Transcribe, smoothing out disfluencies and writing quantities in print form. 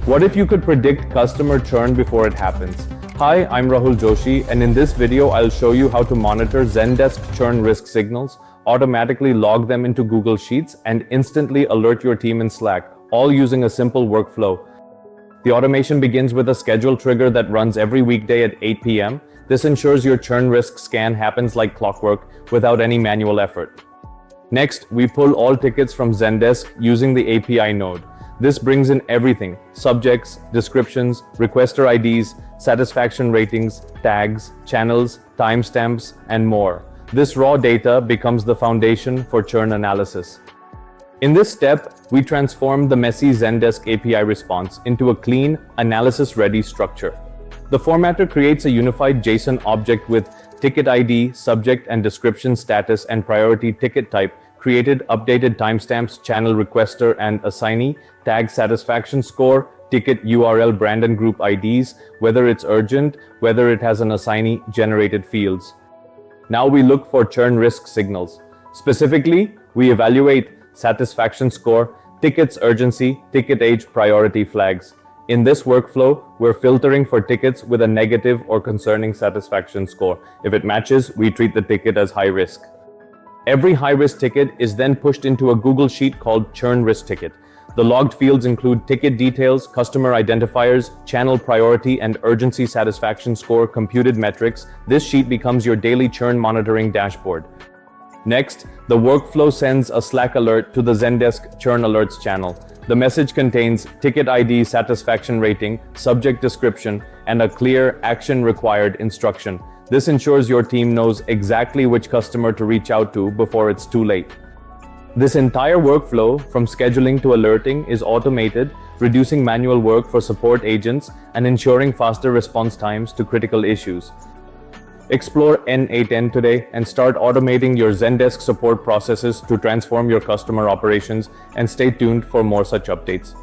What if you could predict customer churn before it happens? Hi, I'm Rahul Joshi, and in this video, I'll show you how to monitor Zendesk churn risk signals, automatically log them into Google Sheets, and instantly alert your team in Slack, all using a simple workflow. The automation begins with a schedule trigger that runs every weekday at 8 p.m. This ensures your churn risk scan happens like clockwork without any manual effort. Next, we pull all tickets from Zendesk using the API node. This brings in everything: subjects, descriptions, requester IDs, satisfaction ratings, tags, channels, timestamps, and more. This raw data becomes the foundation for churn analysis. In this step, we transform the messy Zendesk API response into a clean, analysis-ready structure. The formatter creates a unified JSON object with ticket ID, subject and description status, and priority ticket type, created updated timestamps, channel requester and assignee, tag satisfaction score, ticket URL, brand and group IDs, whether it's urgent, whether it has an assignee, generated fields. Now we look for churn risk signals. Specifically, we evaluate satisfaction score, tickets urgency, ticket age, priority flags. In this workflow, we're filtering for tickets with a negative or concerning satisfaction score. If it matches, we treat the ticket as high risk. Every high-risk ticket is then pushed into a Google Sheet called churn-risk ticket. The logged fields include ticket details, customer identifiers, channel priority, and urgency satisfaction score computed metrics. This sheet becomes your daily churn monitoring dashboard. Next, the workflow sends a Slack alert to the Zendesk Churn Alerts channel. The message contains ticket ID, satisfaction rating, subject description, and a clear action required instruction. This ensures your team knows exactly which customer to reach out to before it's too late. This entire workflow, from scheduling to alerting, is automated, reducing manual work for support agents and ensuring faster response times to critical issues. Explore N8N today and start automating your Zendesk support processes to transform your customer operations, and stay tuned for more such updates.